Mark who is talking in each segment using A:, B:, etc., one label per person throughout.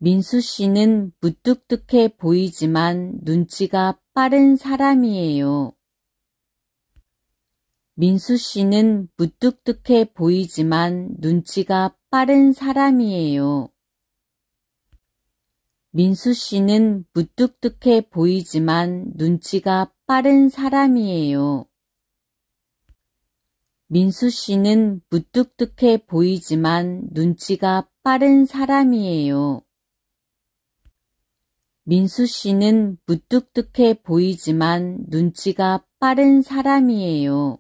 A: 민수 씨는 무뚝뚝해 보이지만 눈치가 빠른 사람이에요. 민수 씨는 무뚝뚝해 보이지만 눈치가 빠른 사람이에요. 민수 씨는 무뚝뚝해 보이지만 눈치가 빠른 사람이에요. 민수 씨는 무뚝뚝해 보이지만 눈치가 빠른 사람이에요. 민수 씨는 무뚝뚝해 보이지만 눈치가 빠른 사람이에요.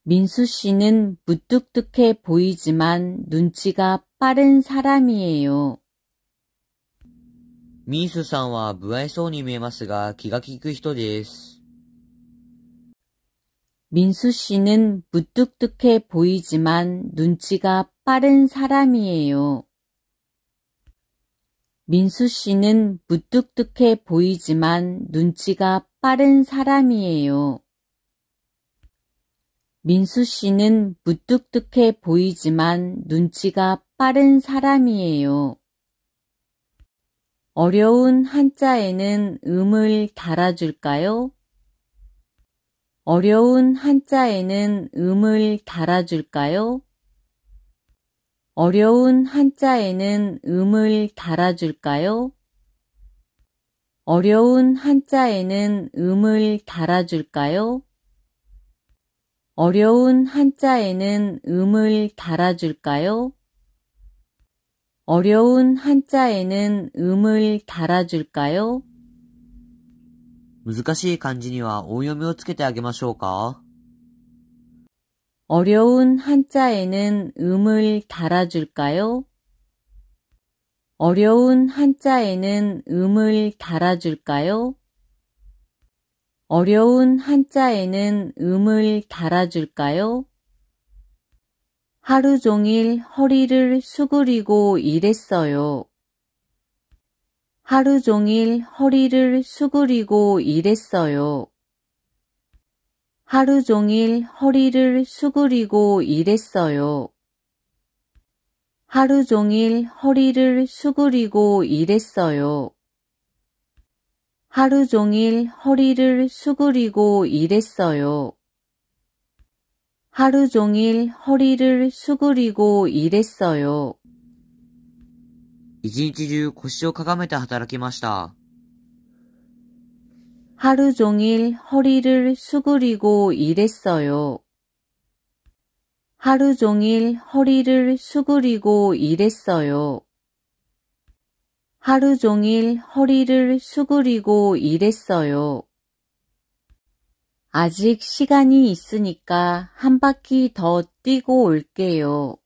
A: 민수 씨는 무뚝뚝해 보이지만 눈치가 빠른 사람이에요.
B: ミースさんは不愛想に見えますが気が利く人です。
A: 민수 씨는 무뚝뚝해 보이지만 눈치가 빠른 사람이에요. 민수 씨는 무뚝뚝해 보이지만 눈치가 빠른 사람이에요. 민수 씨는 무뚝뚝해 보이지만 눈치가 빠른 사람이에요. 어려운 한자에는 음을 달아줄까요? 어려운 한자에는 음을 달아줄까요? 어려운 한자에는 음을 달아줄까요? 어려운 한자에는 음을 달아줄까요? 어려운 한자에는 음을 달아줄까요? 어려운 한자에는 음을 달아줄까요?
B: 難しい漢字には音読みをつけてあげましょうか？
A: 어려운 한자에는 음을 달아줄까요? 어려운 한자에는 음을 달아줄까요? 어려운 한자에는 음을 달아줄까요? 하루 종일 허리를 수그리고 일했어요. 하루 종일 허리를 수그리고 일했어요. 하루 종일 허리를 수그리고 일했어요. 하루 종일 허리를 수그리고 일했어요. 하루 종일 허리를 수그리고 일했어요. 하루 종일 허리를 수그리고 일했어요.
B: 一日中腰をかがめて働きました。
A: 하루 종일 허리를 수그리고 일했어요. 하루 종일 허리를 수그리고 일했어요. 하루 종일 허리를 수그리고 일했어요. 아직 시간이 있으니까 한 바퀴 더 뛰고 올게요.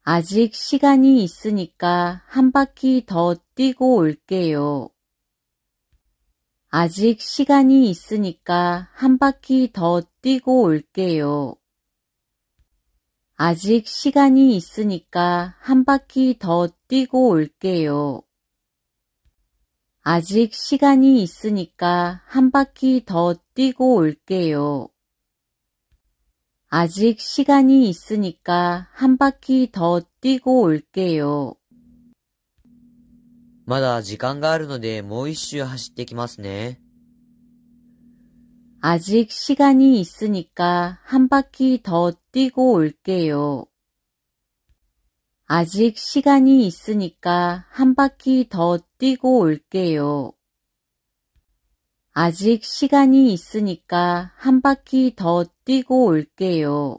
A: 아직 시간이 있으니까 한 바퀴 더 뛰고 올게요. 아직 시간이 있으니까 한 바퀴 더 뛰고 올게요. 아직 시간이 있으니까 한 바퀴 더 뛰고 올게요. 아직 시간이 있으니까 한 바퀴 더 뛰고 올게요. 아직 시간이 있으니까 한 바퀴 더 뛰고 올게요.
B: まだ時間があるのでもう一周走ってきますね。
A: 아직 시간이 있으니까 한 바퀴 더 뛰고 올게요. 아직 시간이 있으니까 한 바퀴 더 뛰고 올게요. 아직 시간이 있으니까 한 바퀴 더 뛰고 올게요.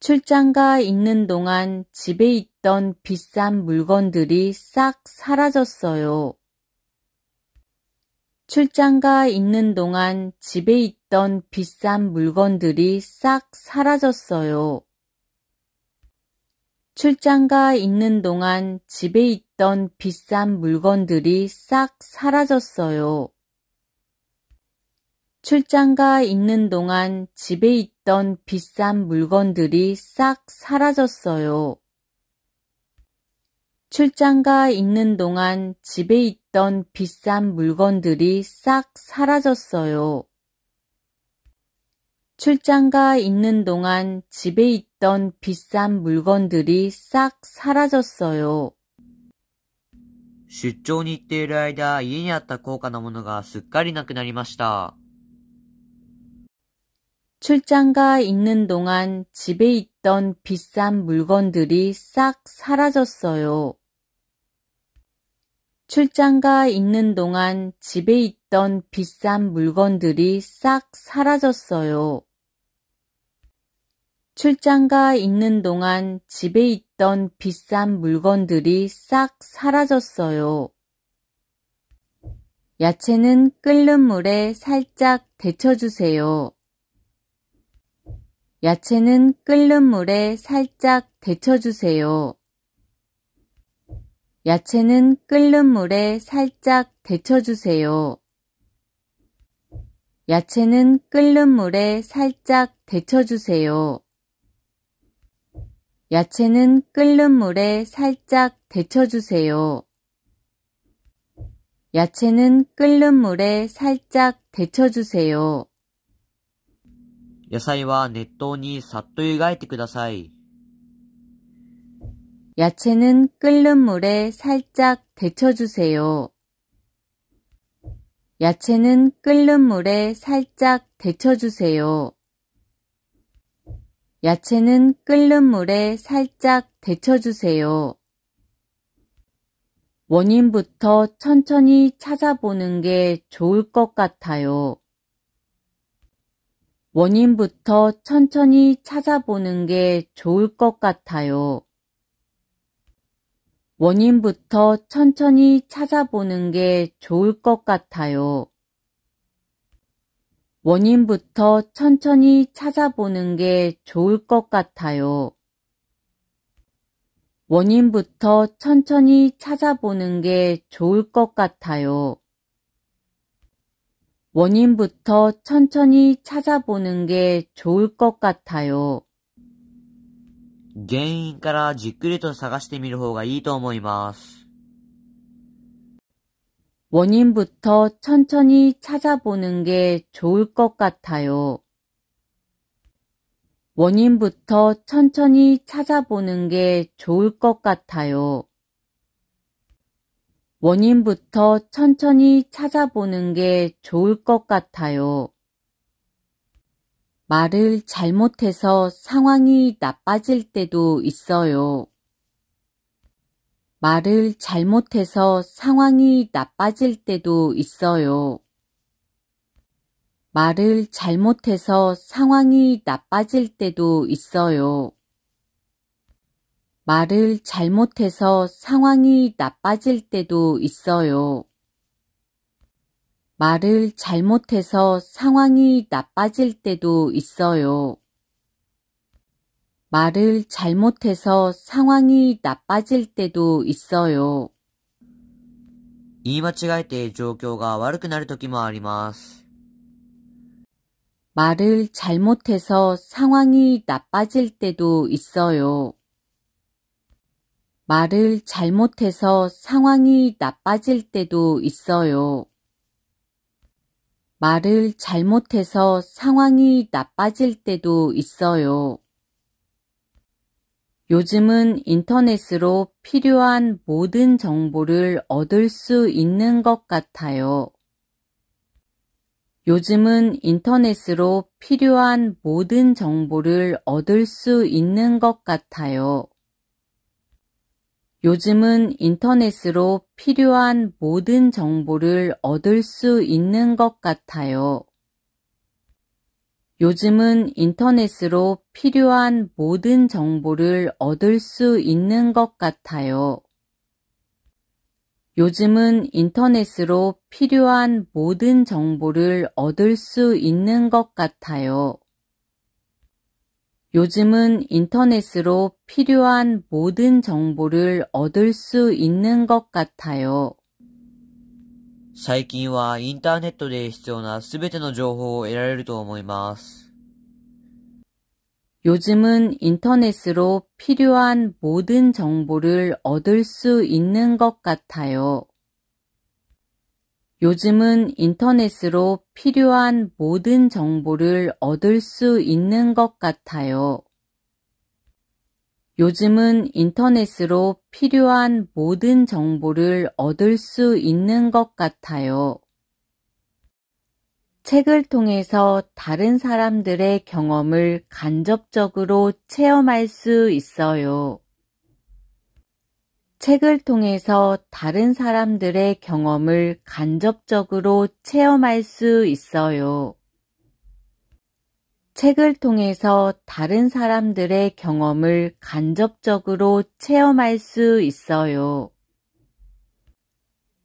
A: 출장가 있는 동안 집에 있던 비싼 물건들이 싹 사라졌어요. 출장가 있는 동안 집에 있던 비싼 물건들이 싹 사라졌어요. 출장가 있는 동안 집에 있던 비싼 물건들이 싹 사라졌어요. 출장가 있는 동안 집에 있던 비싼 물건들이 싹 사라졌어요. 출장가 있는 동안 집에 있던 비싼 물건들이 싹 사라졌어요. 출장가 있는 동안 집에 있던 비싼 물건들이 싹 사라졌어요.
B: 出張に行っている間、家にあった高価なものがすっかりなくなりました。
A: 출장가 있는 동안 집에 있던 비싼 물건들이 싹 사라졌어요. 출장가 있는 동안 집에 있던 비싼 물건들이 싹 사라졌어요. 출장가 있는 동안 집에 있던 비싼 물건들이 싹 사라졌어요. 야채는 끓는 물에 살짝 데쳐주세요. 야채는 끓는 물에 살짝 데쳐주세요. 야채는 끓는 물에 살짝 데쳐주세요. 야채는 끓는 물에 살짝 데쳐주세요. 야채는 끓는 물에 살짝 데쳐주세요. 야채는 끓는 물에 살짝 데쳐주세요.
B: 野菜は熱湯にさっと湯がいてください。
A: 야채는 끓는 물에 살짝 데쳐주세요. 야채는 끓는 물에 살짝 데쳐주세요. 야채는 끓는 물에 살짝 데쳐주세요. 원인부터 천천히 찾아보는 게 좋을 것 같아요. 원인부터 천천히 찾아보는 게 좋을 것 같아요. 원인부터 천천히 찾아보는 게 좋을 것 같아요. 원인부터 천천히 찾아보는 게 좋을 것 같아요. 원인부터 천천히 찾아보는 게 좋을 것 같아요. 원인부터 천천히 찾아보는 게 좋을 것 같아요.
B: 原因からじっくりと探してみる方がいいと思います。
A: 원인부터 천천히 찾아보는 게 좋을 것 같아요. 원인부터 천천히 찾아보는 게 좋을 것 같아요. 원인부터 천천히 찾아보는 게 좋을 것 같아요. 말을 잘못해서 상황이 나빠질 때도 있어요. 말을 잘못해서 상황이 나빠질 때도 있어요. 말을 잘못해서 상황이 나빠질 때도 있어요. 말을 잘못해서 상황이 나빠질 때도 있어요. 말을 잘못해서 상황이 나빠질 때도 있어요. 말을 잘못해서 상황이 나빠질 때도 있어요.
B: 言い間違えて状況が悪くなる時もあります。
A: 말을 잘못해서 상황이 나빠질 때도 있어요. 말을 잘못해서 상황이 나빠질 때도 있어요. 말을 잘못해서 상황이 나빠질 때도 있어요. 요즘은 인터넷으로 필요한 모든 정보를 얻을 수 있는 것 같아요. 요즘은 인터넷으로 필요한 모든 정보를 얻을 수 있는 것 같아요. 요즘은 인터넷으로 필요한 모든 정보를 얻을 수 있는 것 같아요. 요즘은 인터넷으로 필요한 모든 정보를 얻을 수 있는 것 같아요. 요즘은 인터넷으로 필요한 모든 정보를 얻을 수 있는 것 같아요. 요즘은 인터넷으로 필요한 모든 정보를 얻을 수 있는 것 같아요.
B: 最近はインターネットで必要なすべての情報を得られると思います。
A: 요즘은 인터넷으로 필요한 모든 정보를 얻을 수 있는 것 같아요. 요즘은 인터넷으로 필요한 모든 정보를 얻을 수 있는 것 같아요. 요즘은 인터넷으로 필요한 모든 정보를 얻을 수 있는 것 같아요. 책을 통해서 다른 사람들의 경험을 간접적으로 체험할 수 있어요. 책을 통해서 다른 사람들의 경험을 간접적으로 체험할 수 있어요. 책을 통해서 다른 사람들의 경험을 간접적으로 체험할 수 있어요.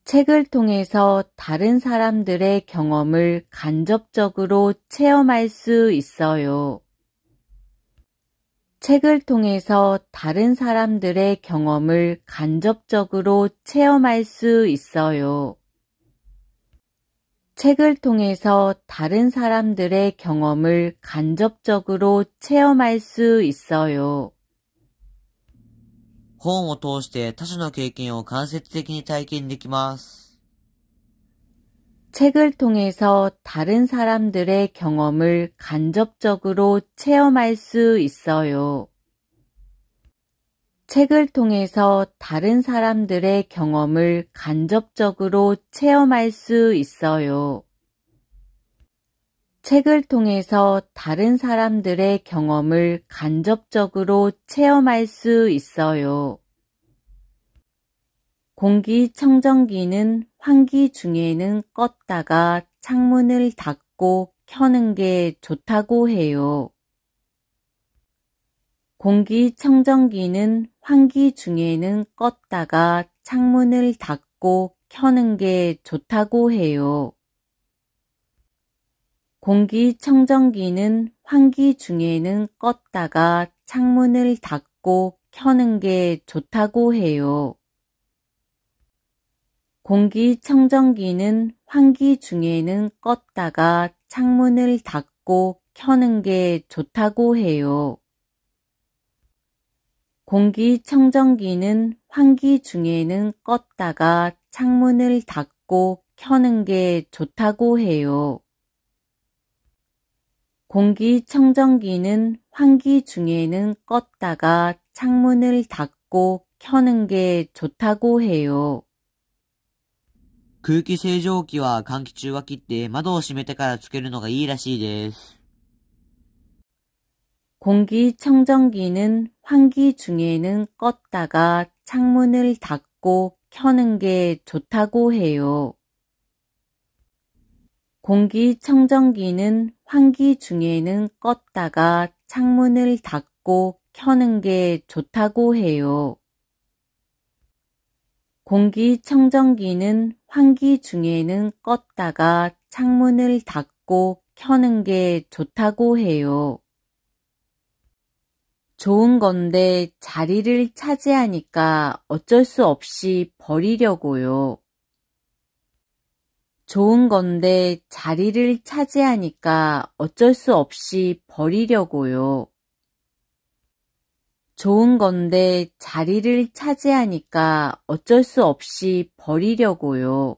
A: 책을 통해서 다른 사람들의 경험을 간접적으로 체험할 수 있어요. 책을 통해서 다른 사람들의 경험을 간접적으로 체험할 수 있어요. 책을 통해서 다른 사람들의 경험을 간접적으로 체험할 수 있어요.
B: 本を通して他者の経験を間接的に体験できます。
A: 책을 통해서 다른 사람들의 경험을 간접적으로 체험할 수 있어요. 책을 통해서 다른 사람들의 경험을 간접적으로 체험할 수 있어요. 책을 통해서 다른 사람들의 경험을 간접적으로 체험할 수 있어요. 공기청정기는 환기 중에는 껐다가 창문을 닫고 켜는 게 좋다고 해요. 공기청정기는 환기 중에는 껐다가 창문을 닫고 켜는 게 좋다고 해요. 공기청정기는 환기 중에는 껐다가 창문을 닫고 켜는 게 좋다고 해요. 공기청정기는 환기 중에는 껐다가 창문을 닫고 켜는 게 좋다고 해요. 공기청정기는 환기 중에는 껐다가 창문을 닫고 켜는 게 좋다고 해요. 공기청정기는 환기 중에는 껐다가 창문을 닫고 켜는 게 좋다고 해요.
B: 空気清浄機は換気中は切って窓を閉めてからつけるのがいいらしいです。
A: 공기청정기는 환기 중에는 껐다가 창문을 닫고 켜는 게 좋다고 해요. 공기청정기는 환기 중에는 껐다가 창문을 닫고 켜는 게 좋다고 해요. 공기청정기는 환기 중에는 껐다가 창문을 닫고 켜는 게 좋다고 해요. 좋은 건데 자리를 차지하니까 어쩔 수 없이 버리려고요. 좋은 건데 자리를 차지하니까 어쩔 수 없이 버리려고요. 좋은 건데 자리를 차지하니까 어쩔 수 없이 버리려고요.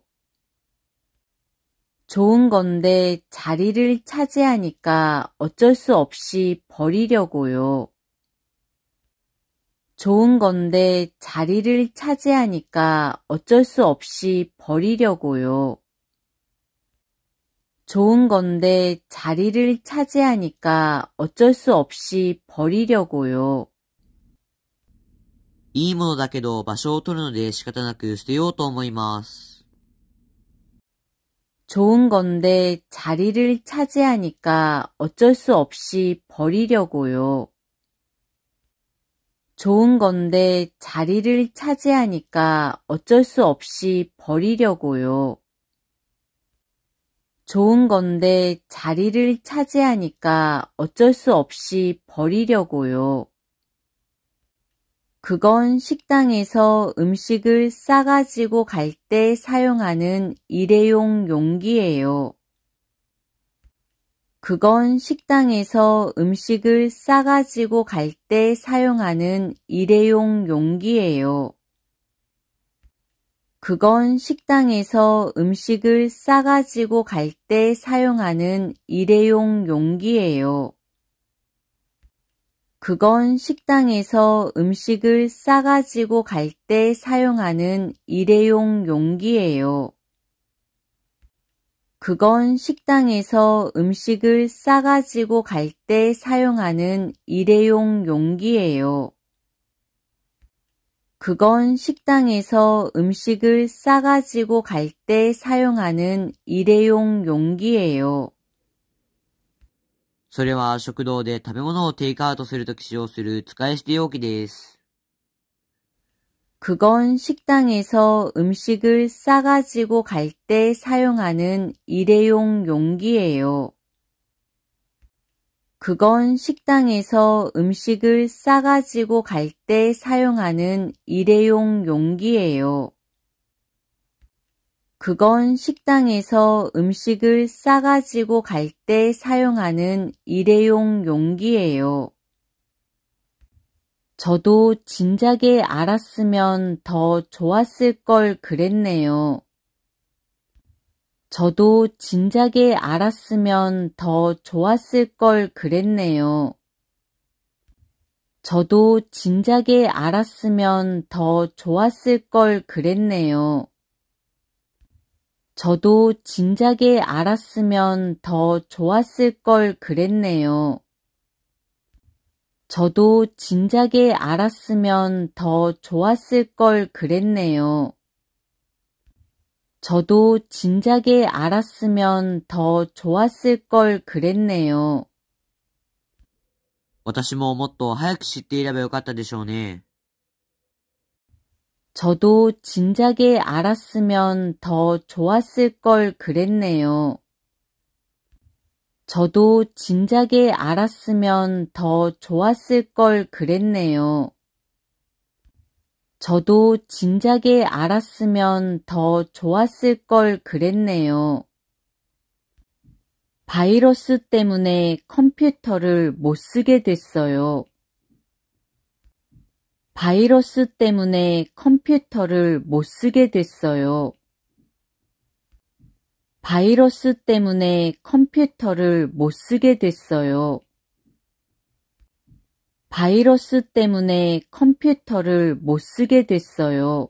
A: 좋은 건데 자리를 차지하니까 어쩔 수 없이 버리려고요. 좋은 건데 자리를 차지하니까 어쩔 수 없이 버리려고요. 좋은 건데 자리를 차지하니까 어쩔 수 없이 버리려고요.
B: いいものだけど場所を取るので仕方なく捨てようと思います。
A: 좋은 건데 자리를 차지하니까 어쩔 수 없이 버리려고요. 좋은 건데 자리를 차지하니까 어쩔 수 없이 버리려고요. 좋은 건데 자리를 차지하니까 어쩔 수 없이 버리려고요. 그건 식당에서 음식을 싸가지고 갈 때 사용하는 일회용 용기예요. 그건 식당에서 음식을 싸가지고 갈 때 사용하는 일회용 용기예요. 그건 식당에서 음식을 싸가지고 갈 때 사용하는 일회용 용기예요. 그건 식당에서 음식을 싸가지고 갈 때 사용하는 일회용 용기예요. 그건 식당에서 음식을 싸가지고 갈 때 사용하는 일회용 용기예요. 그건 식당에서 음식을 싸가지고 갈 때 사용하는 일회용 용기예요.
B: それは食堂で食べ物をテイクアウトするとき使用する使い捨て容器です。
A: 그건 식당에서 음식을 싸가지고 갈 때 사용하는 일회용 용기예요. 그건 식당에서 음식을 싸가지고 갈 때 사용하는 일회용 용기예요. 그건 식당에서 음식을 싸가지고 갈 때 사용하는 일회용 용기예요. 저도 진작에 알았으면 더 좋았을 걸 그랬네요. 저도 진작에 알았으면 더 좋았을 걸 그랬네요. 저도 진작에 알았으면 더 좋았을 걸 그랬네요. 저도 진작에 알았으면 더 좋았을 걸 그랬네요. 저도 진작에 알았으면 더 좋았을 걸 그랬네요. 저도 진작에 알았으면 더 좋았을 걸 그랬네요.
B: 私ももっと早く知っていればよかったでしょうね。
A: 저도 진작에 알았으면 더 좋았을 걸 그랬네요. 저도 진작에 알았으면 더 좋았을 걸 그랬네요. 저도 진작에 알았으면 더 좋았을 걸 그랬네요. 바이러스 때문에 컴퓨터를 못 쓰게 됐어요. 바이러스 때문에 컴퓨터를 못 쓰게 됐어요. 바이러스 때문에 컴퓨터를 못 쓰게 됐어요. 바이러스 때문에 컴퓨터를 못 쓰게 됐어요.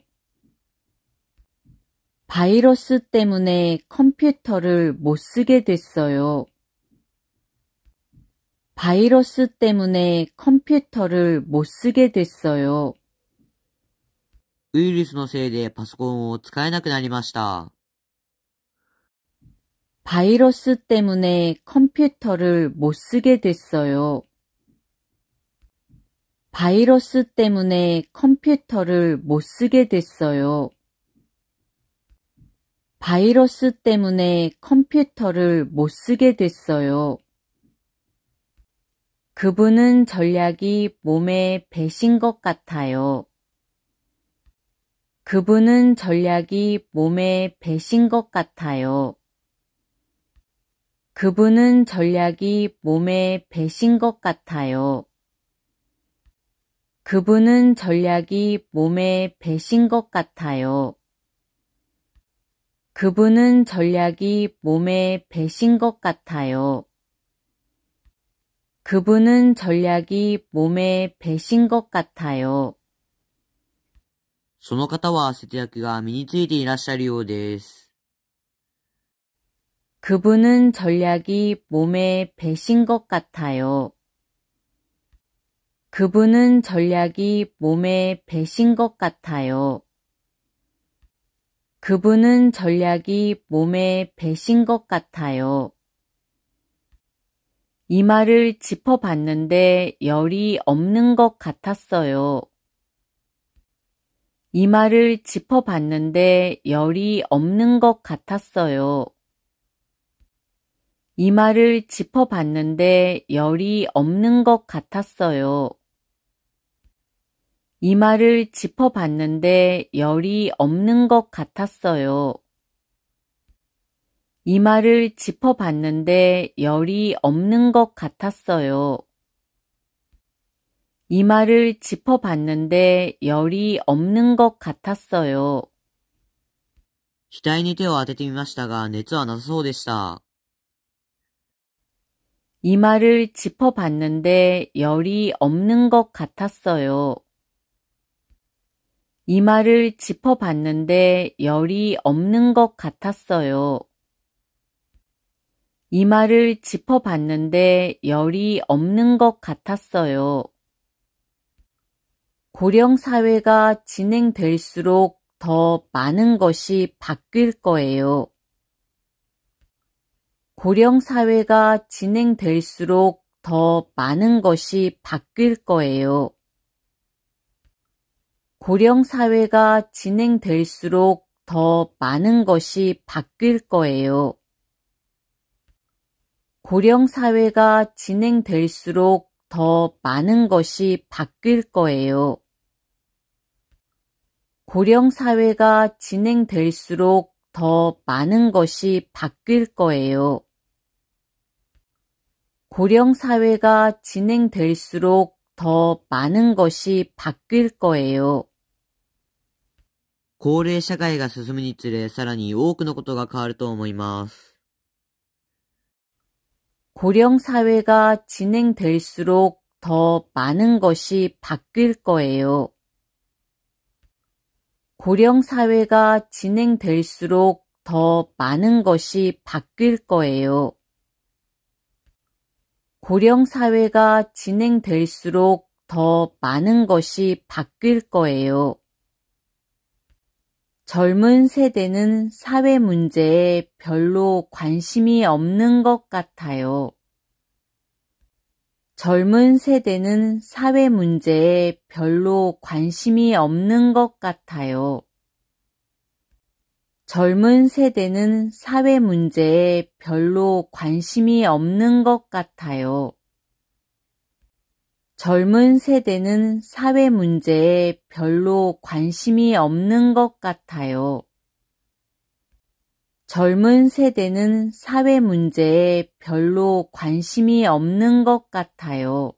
A: 바이러스 때문에 컴퓨터를 못 쓰게 됐어요. 바이러스 때문에 컴퓨터를 못 쓰게 됐어요.
B: ウイルスのせいでパソコンを使えなくなりました。
A: 바이러스 때문에 컴퓨터를 못 쓰게 됐어요. 바이러스 때문에 컴퓨터를 못 쓰게 됐어요. 바이러스 때문에 컴퓨터를 못 쓰게 됐어요. 그분은 전략이 몸에 배신 것 같아요. 그분은 전략이 몸에 배신 것 같아요. 그분은 전략이 몸에 배신 것 같아요. 그분은 전략이 몸에 배신 것 같아요. 그분은 전략이 몸에 배신 것 같아요. 그분은 전략이 몸에 배신 것 같아요.
B: その方は節約が身についていらっしゃるようです。
A: 그분은 전략이 몸에 배신 것 같아요. 그분은 전략이 몸에 배신 것 같아요. 그분은 전략이 몸에 배신 것 같아요. 이마를 짚어봤는데 열이 없는 것 같았어요. 이마를 짚어봤는데 열이 없는 것 같았어요. 이마를 짚어봤는데 열이 없는 것 같았어요. 이마를 짚어봤는데 열이 없는 것 같았어요. 이마를 짚어봤는데 열이 없는 것 같았어요. 이마를 짚어봤는데 열이 없는 것 같았어요.
B: 額に手を当ててみましたが、熱はなさそうでした。
A: 이마를 짚어봤는데 열이 없는 것 같았어요. 이마를 짚어봤는데 열이 없는 것 같았어요. 이마를 짚어봤는데 열이 없는 것 같았어요. 고령사회가 진행될수록 더 많은 것이 바뀔 거예요. 고령사회가 진행될수록 더 많은 것이 바뀔 거예요. 고령사회가 진행될수록 더 많은 것이 바뀔 거예요. 고령사회가 진행될수록 더 많은 것이 바뀔 거예요. 고령사회가 진행될수록 더 많은 것이 바뀔 거예요. 고령사회가 진행될수록 더 많은 것이 바뀔 거예요.
B: 高齢社会が進むにつれ、さらに多くのことが変わると思います。
A: 고령사회가 진행될수록 더 많은 것이 바뀔 거예요. 고령사회가 진행될수록 더 많은 것이 바뀔 거예요. 고령사회가 진행될수록 더 많은 것이 바뀔 거예요. 젊은 세대는 사회 문제에 별로 관심이 없는 것 같아요. 젊은 세대는 사회 문제에 별로 관심이 없는 것 같아요. 젊은 세대는 사회 문제에 별로 관심이 없는 것 같아요. 젊은 세대는 사회 문제에 별로 관심이 없는 것 같아요. 젊은 세대는 사회 문제에 별로 관심이 없는 것 같아요.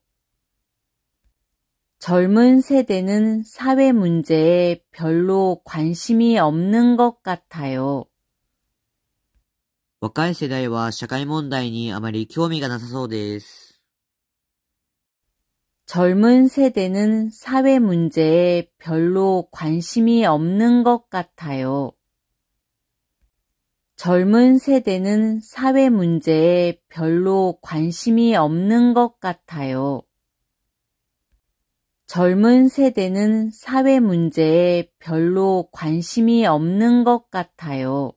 A: 젊은 세대는 사회 문제에 별로 관심이 없는 것 같아요.
B: 若い世代は社会問題にあまり興味がなさそうです。
A: 젊은 세대는 사회 문제에 별로 관심이 없는 것 같아요. 젊은 세대는 사회 문제에 별로 관심이 없는 것 같아요. 젊은 세대는 사회 문제에 별로 관심이 없는 것 같아요.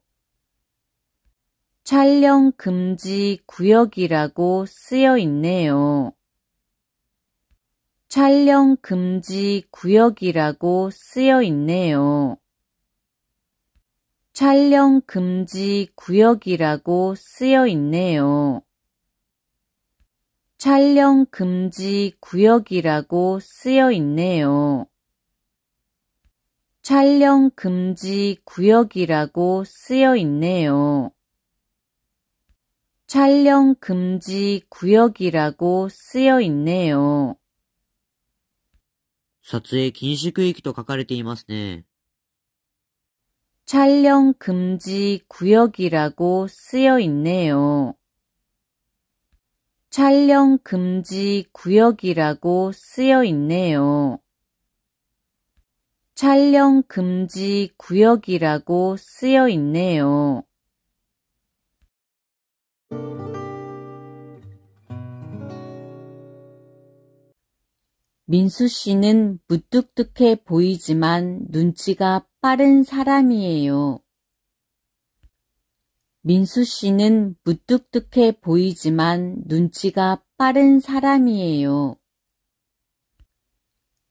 A: 촬영 금지 구역이라고 쓰여 있네요. 촬영 금지 구역이라고 쓰여 있네요. 촬영 금지 구역이라고 쓰여 있네요. 촬영 금지 구역이라고 쓰여 있네요. 촬영 금지 구역이라고 쓰여 있네요. 촬영 금지 구역이라고 쓰여 있네요.
B: 撮影禁止区域と書かれていますね。
A: 촬영 금지 구역이라고 쓰여 있네요. 촬영 금지 구역이라고 쓰여 있네요. 촬영 금지 구역이라고 쓰여 있네요. 민수 씨는 무뚝뚝해 보이지만 눈치가 빠른 사람이에요. 민수 씨는 무뚝뚝해 보이지만 눈치가 빠른 사람이에요.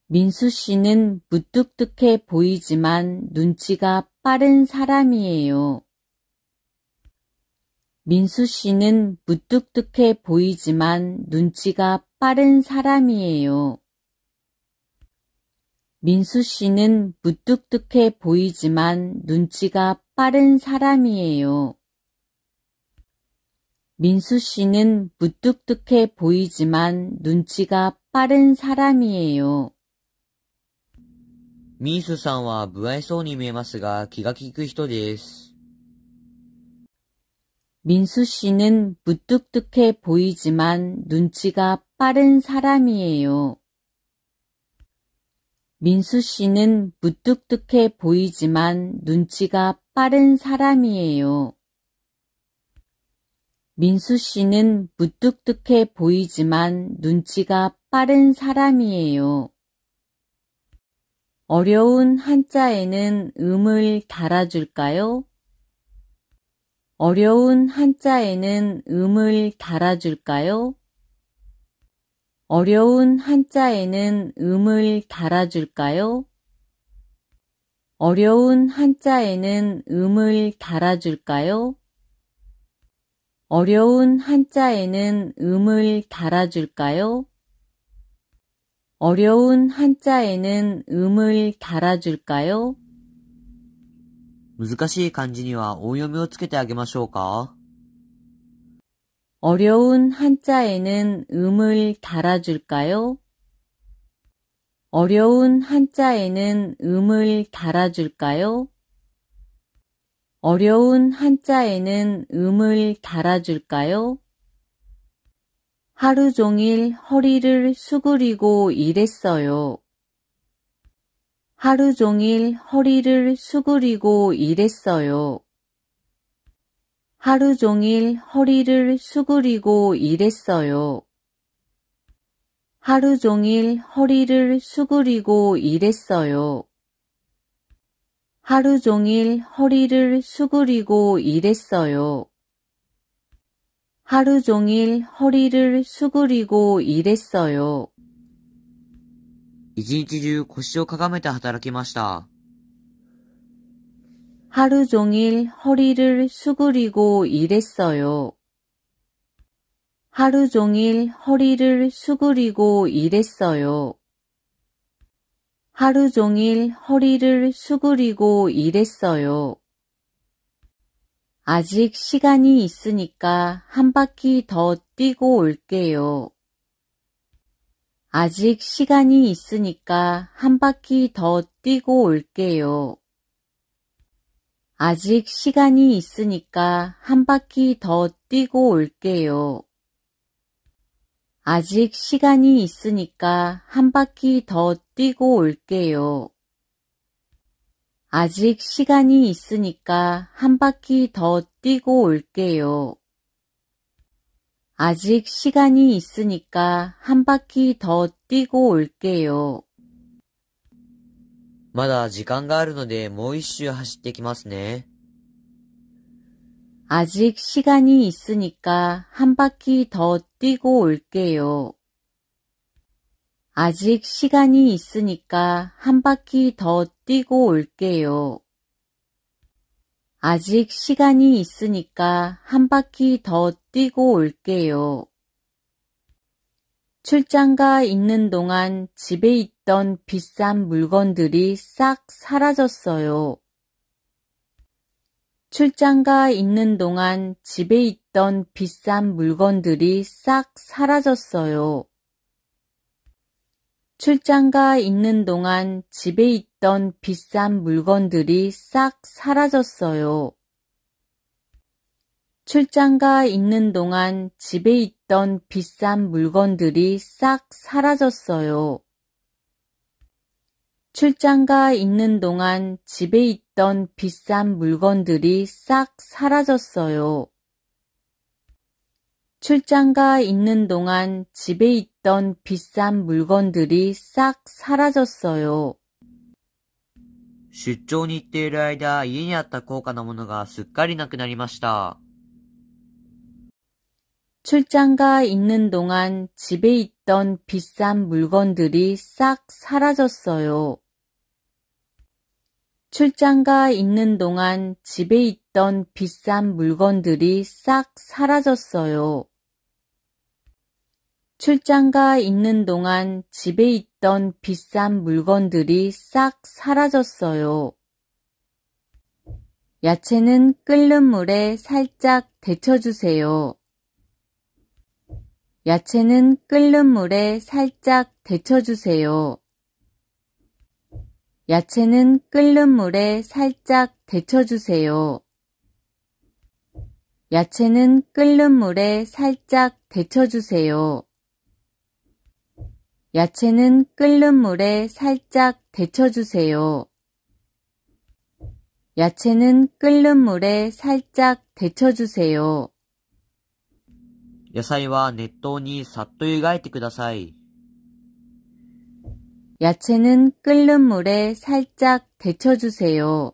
A: 민수 씨는 무뚝뚝해 보이지만 눈치가 빠른 사람이에요. 민수 씨는 무뚝뚝해 보이지만 눈치가 빠른 사람이에요. 민수 씨는 무뚝뚝해 보이지만 눈치가 빠른 사람이에요. 민수 씨는 무뚝뚝해 보이지만 눈치가 빠른 사람이에요.
B: ミースさんは不愛想に見えますが気が利く人です。
A: 민수 씨는 무뚝뚝해 보이지만 눈치가 빠른 사람이에요. 민수 씨는 무뚝뚝해 보이지만 눈치가 빠른 사람이에요. 민수 씨는 무뚝뚝해 보이지만 눈치가 빠른 사람이에요. 어려운 한자에는 음을 달아줄까요? 어려운 한자에는 음을 달아줄까요? 어려운 한자에는 음을 달아줄까요? 어려운 한자에는 음을 달아줄까요? 어려운 한자에는 음을 달아줄까요? 어려운 한자에는 음을 달아줄까요?
B: 難しい漢字には音読みをつけてあげましょうか？
A: 어려운 한자에는 음을 달아줄까요? 어려운 한자에는 음을 달아줄까요? 어려운 한자에는 음을 달아줄까요? 하루 종일 허리를 수그리고 일했어요. 하루 종일 허리를 수그리고 일했어요. 하루 종일 허리를 수그리고 일했어요. 하루 종일 허리를 수그리고 일했어요. 하루 종일 허리를 수그리고 일했어요. 하루 종일 허리를 수그리고 일했어요.
B: 一日中腰をかがめて働きました。
A: 하루 종일 허리를 수그리고 일했어요. 하루 종일 허리를 수그리고 일했어요. 하루 종일 허리를 수그리고 일했어요. 아직 시간이 있으니까 한 바퀴 더 뛰고 올게요. 아직 시간이 있으니까 한 바퀴 더 뛰고 올게요. 아직 시간이 있으니까 한 바퀴 더 뛰고 올게요. 아직 시간이 있으니까 한 바퀴 더 뛰고 올게요. 아직 시간이 있으니까 한 바퀴 더 뛰고 올게요. 아직 시간이 있으니까 한 바퀴 더 뛰고 올게요.
B: まだ時間があるのでもう一周走ってきますね。
A: 아직 시간이 있으니까 한 바퀴 더 뛰고 올게요. 아직 시간이 있으니까 한 바퀴 더 뛰고 올게요. 아직 시간이 있으니까 한 바퀴 더 뛰고 올게요. 출장가 있는 동안 집에 있던 비싼 물건들이 싹 사라졌어요. 출장가 있는 동안 집에 있던 비싼 물건들이 싹 사라졌어요. 출장가 있는 동안 집에 있던 비싼 물건들이 싹 사라졌어요. 출장가 있는 동안 집에 있던 비싼 물건들이 싹 사라졌어요. 출장가 있는 동안 집에 있던 비싼 물건들이 싹 사라졌어요. 출장가 있는 동안 집에 있던 비싼 물건들이 싹 사라졌어요.
B: 出張に行っている間、家にあった高価なものがすっかりなくなりました。
A: 출장가 있는 동안 집에 있던 비싼 물건들이 싹 사라졌어요. 출장가 있는 동안 집에 있던 비싼 물건들이 싹 사라졌어요. 출장가 있는 동안 집에 있던 비싼 물건들이 싹 사라졌어요. 야채는 끓는 물에 살짝 데쳐주세요. 야채는 끓는 물에 살짝 데쳐주세요. 야채는 끓는 물에 살짝 데쳐주세요. 야채는 끓는 물에 살짝 데쳐주세요. 야채는 끓는 물에 살짝 데쳐주세요. 야채는 끓는 물에 살짝 데쳐주세요.
B: 野菜は熱湯にさっと湯がいてください。
A: 야채는 끓는 물에 살짝 데쳐주세요.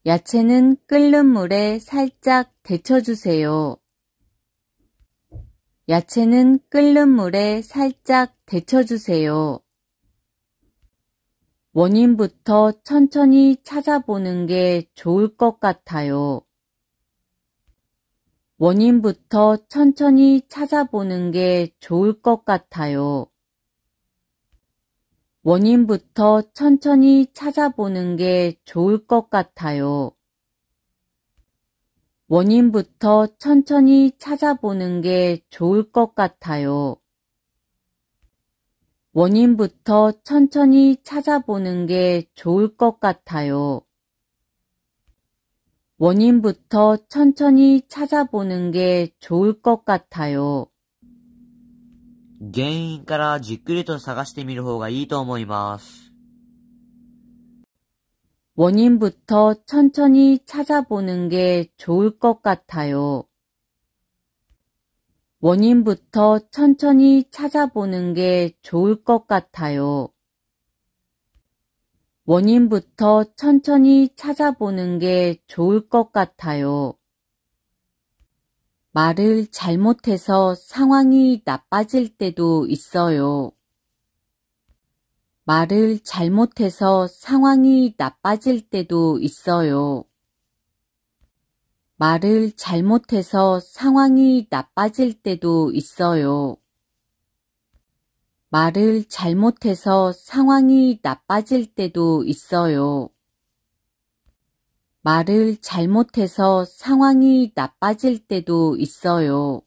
A: 야채는 끓는 물에 살짝 데쳐주세요. 야채는 끓는 물에 살짝 데쳐주세요. 원인부터 천천히 찾아보는 게 좋을 것 같아요. 원인부터 천천히 찾아보는 게 좋을 것 같아요. 원인부터 천천히 찾아보는 게 좋을 것 같아요. 원인부터 천천히 찾아보는 게 좋을 것 같아요. 원인부터 천천히 찾아보는 게 좋을 것 같아요. 원인부터 천천히 찾아보는 게 좋을 것 같아요.
B: 原因からじっくりと探してみる方がいいと思います。
A: 원인부터 천천히 찾아보는 게 좋을 것 같아요. 원인부터 천천히 찾아보는 게 좋을 것 같아요. 원인부터 천천히 찾아보는 게 좋을 것 같아요. 말을 잘못해서 상황이 나빠질 때도 있어요. 말을 잘못해서 상황이 나빠질 때도 있어요. 말을 잘못해서 상황이 나빠질 때도 있어요. 말을 잘못해서 상황이 나빠질 때도 있어요. 말을 잘못해서 상황이 나빠질 때도 있어요.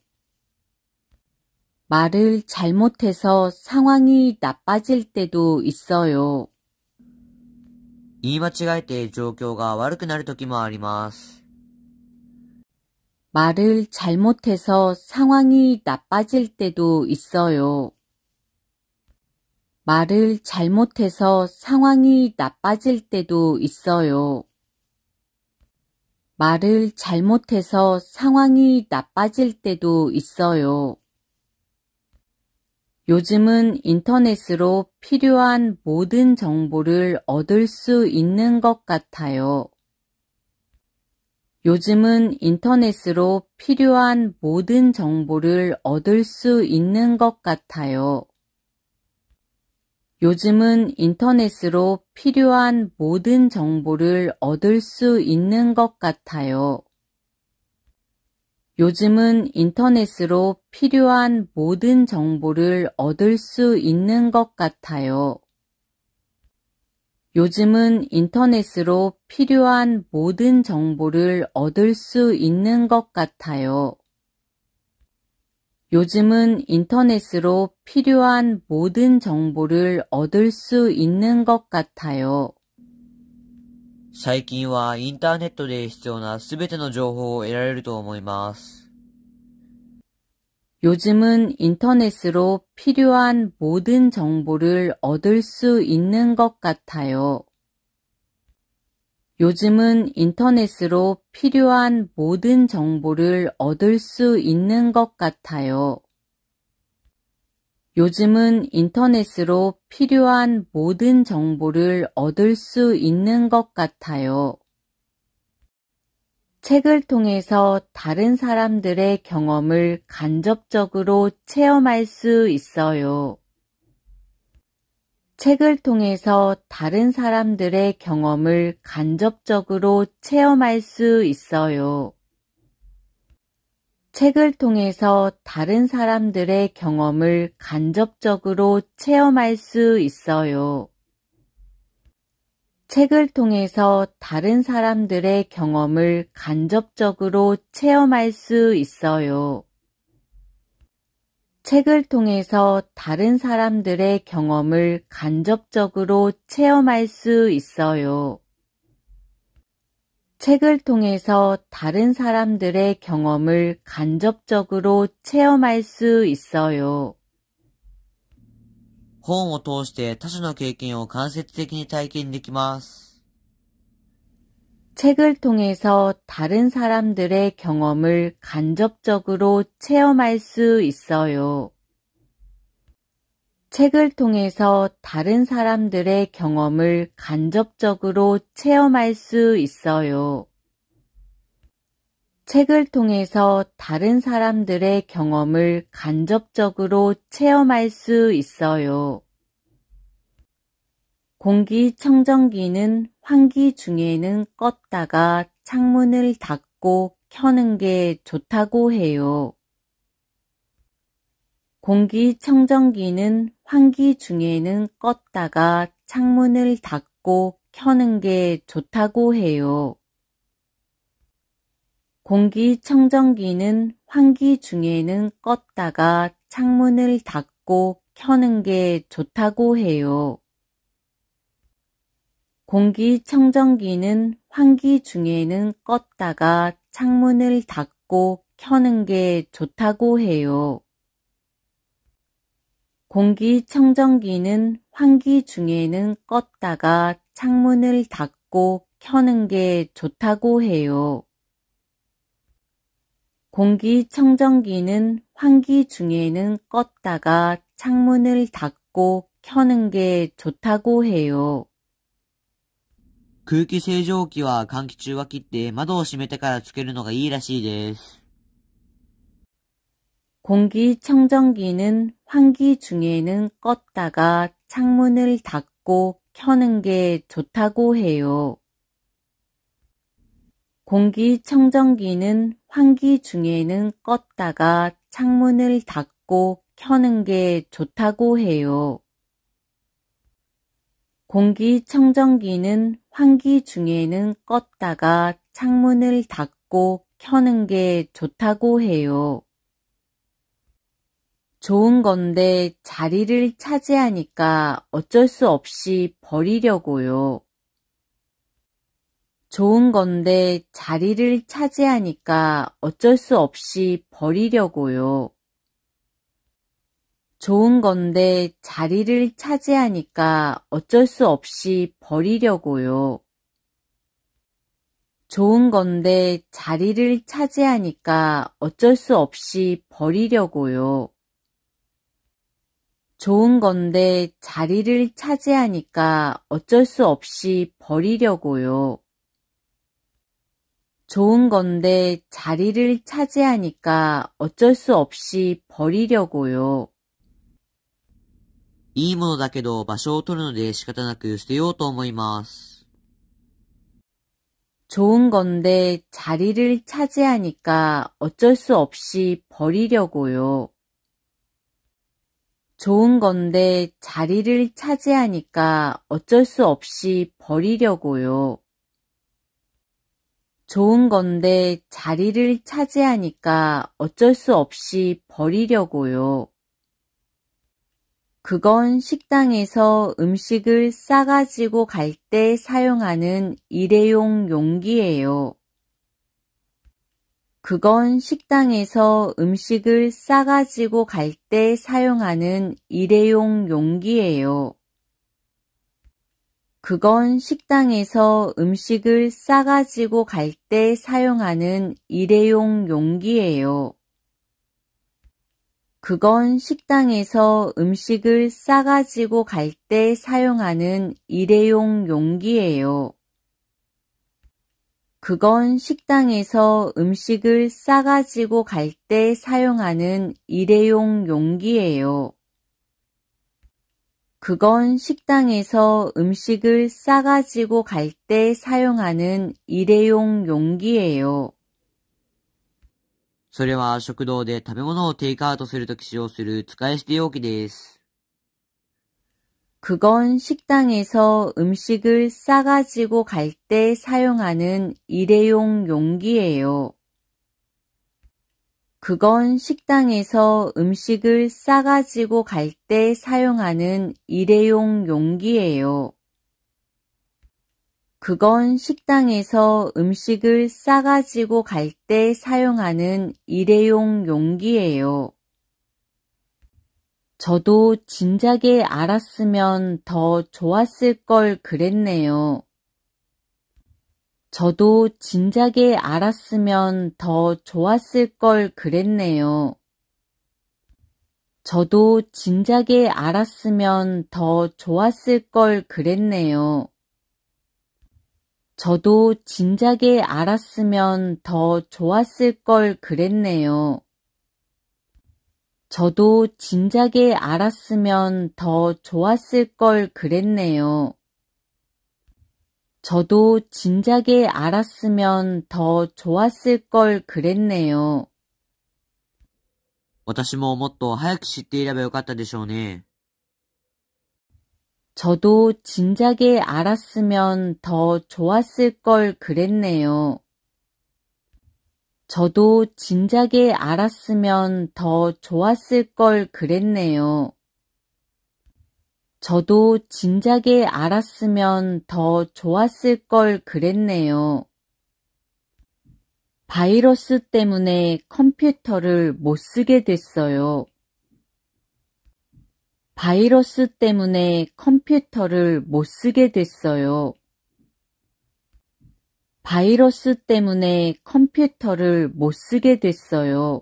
A: 말을 잘못해서 상황이 나빠질 때도 있어요.
B: 言い間違えて状況が悪くなる時もあります。
A: 말을 잘못해서 상황이 나빠질 때도 있어요. 말을 잘못해서 상황이 나빠질 때도 있어요. 말을 잘못해서 상황이 나빠질 때도 있어요. 요즘은 인터넷으로 필요한 모든 정보를 얻을 수 있는 것 같아요. 요즘은 인터넷으로 필요한 모든 정보를 얻을 수 있는 것 같아요. 요즘은 인터넷으로 필요한 모든 정보를 얻을 수 있는 것 같아요. 요즘은 인터넷으로 필요한 모든 정보를 얻을 수 있는 것 같아요. 요즘은 인터넷으로 필요한 모든 정보를 얻을 수 있는 것 같아요. 요즘은 인터넷으로 필요한 모든 정보를 얻을 수 있는 것 같아요.
B: 最近はインターネットで必要なすべての情報を得られると思います。
A: 요즘은 인터넷으로 필요한 모든 정보를 얻을 수 있는 것 같아요. 요즘은 인터넷으로 필요한 모든 정보를 얻을 수 있는 것 같아요. 요즘은 인터넷으로 필요한 모든 정보를 얻을 수 있는 것 같아요. 책을 통해서 다른 사람들의 경험을 간접적으로 체험할 수 있어요. 책을 통해서 다른 사람들의 경험을 간접적으로 체험할 수 있어요. 책을 통해서 다른 사람들의 경험을 간접적으로 체험할 수 있어요. 책을 통해서 다른 사람들의 경험을 간접적으로 체험할 수 있어요. 책을 통해서 다른 사람들의 경험을 간접적으로 체험할 수 있어요. 책을 통해서 다른 사람들의 경험을 간접적으로 체험할 수 있어요.
B: 本を通して他者の経験を間接的に体験できます。
A: 책을 통해서 다른 사람들의 경험을 간접적으로 체험할 수 있어요. 책을 통해서 다른 사람들의 경험을 간접적으로 체험할 수 있어요. 책을 통해서 다른 사람들의 경험을 간접적으로 체험할 수 있어요. 공기청정기는 환기 중에는 껐다가 창문을 닫고 켜는 게 좋다고 해요. 공기청정기는 환기 중에는 껐다가 창문을 닫고 켜는 게 좋다고 해요. 공기청정기는 환기 중에는 껐다가 창문을 닫고 켜는 게 좋다고 해요. 공기청정기는 환기 중에는 껐다가 창문을 닫고 켜는 게 좋다고 해요. 공기청정기는 환기 중에는 껐다가 창문을 닫고 켜는 게 좋다고 해요. 공기청정기는 환기 중에는 껐다가 창문을 닫고 켜는 게 좋다고 해요.
B: 空気清浄機は換気中は切って窓を閉めてからつけるのがいいらしいです。
A: 공기청정기는 환기 중에는 껐다가 창문을 닫고 켜는 게 좋다고 해요. 공기청정기는 환기 중에는 껐다가 창문을 닫고 켜는 게 좋다고 해요. 공기청정기는 환기 중에는 껐다가 창문을 닫고 켜는 게 좋다고 해요. 좋은 건데 자리를 차지하니까 어쩔 수 없이 버리려고요. 좋은 건데 자리를 차지하니까 어쩔 수 없이 버리려고요. 좋은 건데 자리를 차지하니까 어쩔 수 없이 버리려고요. 좋은 건데 자리를 차지하니까 어쩔 수 없이 버리려고요. 좋은 건데 자리를 차지하니까 어쩔 수 없이 버리려고요. 좋은 건데 자리를 차지하니까 어쩔 수 없이 버리려고요.
B: いいものだけど場所を取るので仕方なく捨てようと思います。
A: 좋은 건데 자리를 차지하니까 어쩔 수 없이 버리려고요. 좋은 건데 자리를 차지하니까 어쩔 수 없이 버리려고요. 좋은 건데 자리를 차지하니까 어쩔 수 없이 버리려고요. 그건 식당에서 음식을 싸가지고 갈 때 사용하는 일회용 용기예요. 그건 식당에서 음식을 싸가지고 갈 때 사용하는 일회용 용기예요. 그건 식당에서 음식을 싸가지고 갈 때 사용하는 일회용 용기예요. 그건 식당에서 음식을 싸가지고 갈 때 사용하는 일회용 용기예요. 그건 식당에서 음식을 싸가지고 갈 때 사용하는 일회용 용기예요. 그건 식당에서 음식을 싸가지고 갈 때 사용하는 일회용 용기예요.
B: それは食堂で食べ物をテイクアウトするとき使用する使い捨て容器です。
A: 그건 식당에서 음식을 싸가지고 갈 때 사용하는 일회용 용기예요. 그건 식당에서 음식을 싸가지고 갈 때 사용하는 일회용 용기예요. 그건 식당에서 음식을 싸가지고 갈 때 사용하는 일회용 용기예요. 저도 진작에 알았으면 더 좋았을 걸 그랬네요. 저도 진작에 알았으면 더 좋았을 걸 그랬네요. 저도 진작에 알았으면 더 좋았을 걸 그랬네요. 저도 진작에 알았으면 더 좋았을 걸 그랬네요. 저도 진작에 알았으면 더 좋았을 걸 그랬네요. 저도 진작에 알았으면 더 좋았을 걸 그랬네요.
B: 私ももっと早く知っていればよかったでしょうね。
A: 저도 진작에 알았으면 더 좋았을 걸 그랬네요. 저도 진작에 알았으면 더 좋았을 걸 그랬네요. 저도 진작에 알았으면 더 좋았을 걸 그랬네요. 바이러스 때문에 컴퓨터를 못 쓰게 됐어요. 바이러스 때문에 컴퓨터를 못 쓰게 됐어요. 바이러스 때문에 컴퓨터를 못 쓰게 됐어요.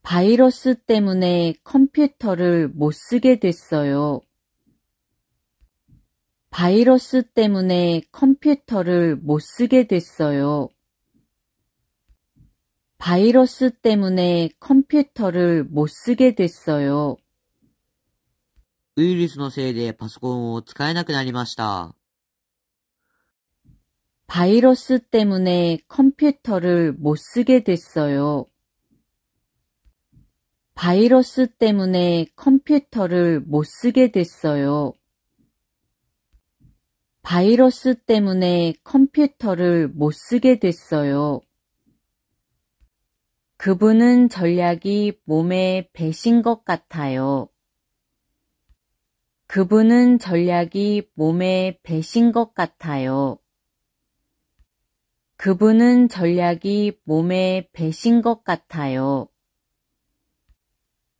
A: 바이러스 때문에 컴퓨터를 못 쓰게 됐어요. 바이러스 때문에 컴퓨터를 못 쓰게 됐어요. 바이러스 때문에 컴퓨터를 못 쓰게 됐어요.
B: ウイルスのせいでパソコンを使えなくなりました。
A: 바이러스 때문에 컴퓨터를 못 쓰게 됐어요. 바이러스 때문에 컴퓨터를 못 쓰게 됐어요. 바이러스 때문에 컴퓨터를 못 쓰게 됐어요. 그분은 전략이 몸에 배신 것 같아요. 그분은 전략이 몸에 배신 것 같아요. 그분은 전략이 몸에 배신 것 같아요.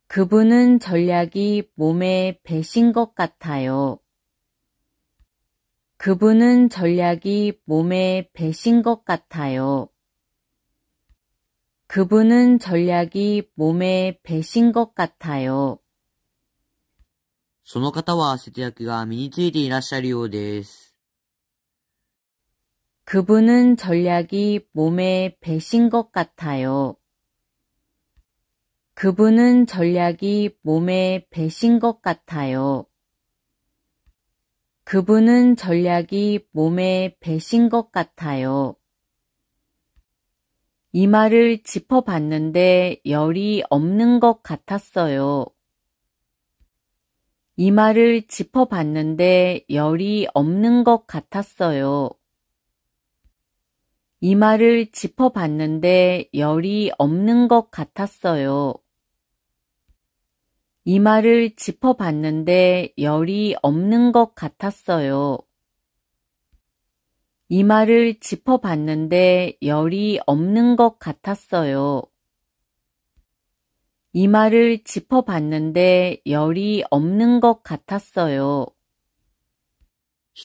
A: 그분은 전략이 몸에 배신 것 같아요. 그분은 전략이 몸에 배신 것 같아요. 그분은 전략이 몸에 배신 것 같아요.
B: その方は節約が身についていらっしゃるようです。
A: 그분은 전략이 몸에 배신 것 같아요. 그분은 전략이 몸에 배신 것 같아요. 그분은 전략이 몸에 배신 것 같아요. 이마를 짚어봤는데 열이 없는 것 같았어요. 이마를 짚어봤는데 열이 없는 것 같았어요. 이마를 짚어봤는데 열이 없는 것 같았어요. 이마를 짚어봤는데 열이 없는 것 같았어요. 이마를 짚어봤는데 열이 없는 것 같았어요. 이마를 짚어봤는데 열이 없는 것 같았어요.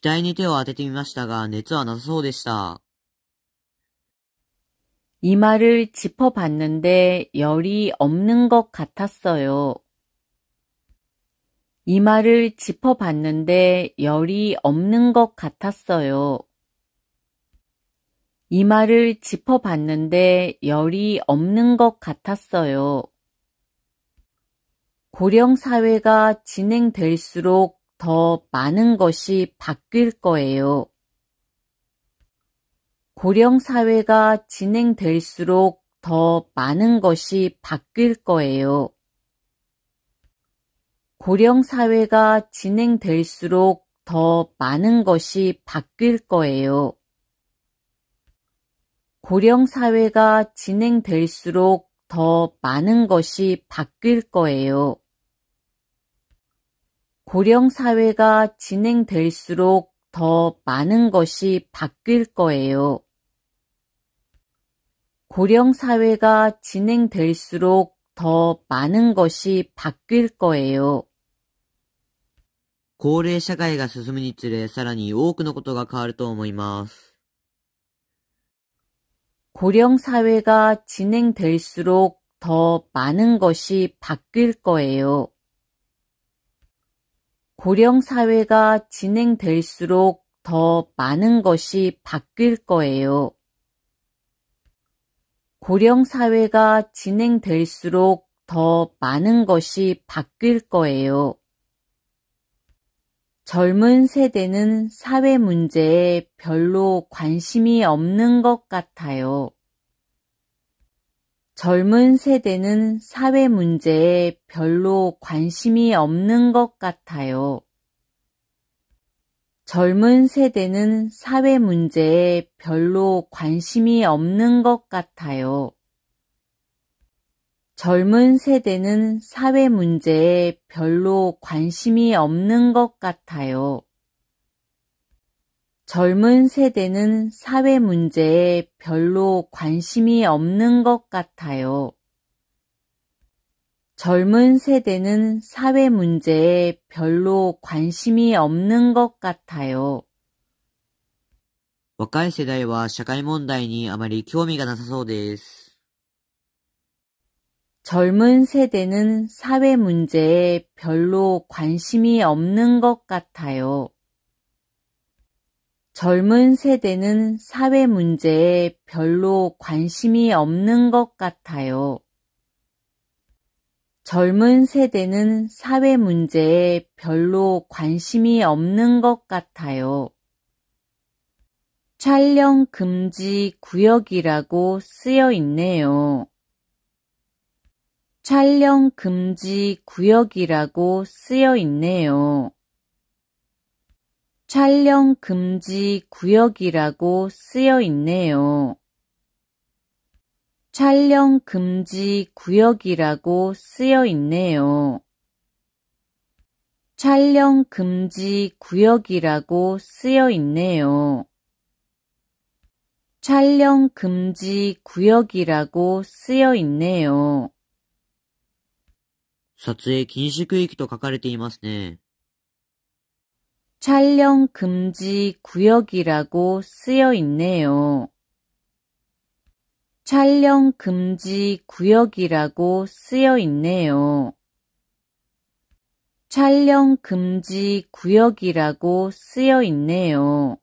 B: 額に手を当ててみましたが、熱はなさそうでした。
A: 이마를 짚어봤는데 열이 없는 것 같았어요. 이마를 짚어봤는데 열이 없는 것 같았어요. 이마를 짚어봤는데 열이 없는 것 같았어요. 고령사회가 진행될수록 더 많은 것이 바뀔 거예요. 고령사회가 진행될수록 더 많은 것이 바뀔 거예요. 고령사회가 진행될수록 더 많은 것이 바뀔 거예요. 고령사회가 진행될수록 더 많은 것이 바뀔 거예요. 고령사회가 진행될수록 더 많은 것이 바뀔 거예요. 고령 사회가 진행될수록 더 많은 것이 바뀔 거예요.
B: 高齢社会が進むにつれ、さらに多くのことが変わると思います。
A: 고령 사회가 진행될수록 더 많은 것이 바뀔 거예요. 고령 사회가 진행될수록 더 많은 것이 바뀔 거예요. 고령 사회가 진행될수록 더 많은 것이 바뀔 거예요. 젊은 세대는 사회 문제에 별로 관심이 없는 것 같아요. 젊은 세대는 사회 문제에 별로 관심이 없는 것 같아요. 젊은 세대는 사회 문제에 별로 관심이 없는 것 같아요. 젊은 세대는 사회 문제에 별로 관심이 없는 것 같아요. 젊은 세대는 사회 문제에 별로 관심이 없는 것 같아요. 젊은 세대는 사회 문제에 별로 관심이 없는 것 같아요.
B: 若い世代は社会問題にあまり興味がなさそうです。
A: 젊은 세대는 사회 문제에 별로 관심이 없는 것 같아요. 젊은 세대는 사회 문제에 별로 관심이 없는 것 같아요. 젊은 세대는 사회 문제에 별로 관심이 없는 것 같아요. 촬영 금지 구역이라고 쓰여 있네요. 촬영 금지 구역이라고 쓰여 있네요. 촬영 금지 구역이라고 쓰여 있네요. 촬영 금지 구역이라고 쓰여 있네요. 촬영 금지 구역이라고 쓰여 있네요. 촬영 금지 구역이라고 쓰여 있네요.
B: 撮影禁止区域と書かれていますね。
A: 촬영 금지 구역이라고 쓰여 있네요. 촬영 금지 구역이라고 쓰여 있네요. 촬영 금지 구역이라고 쓰여 있네요.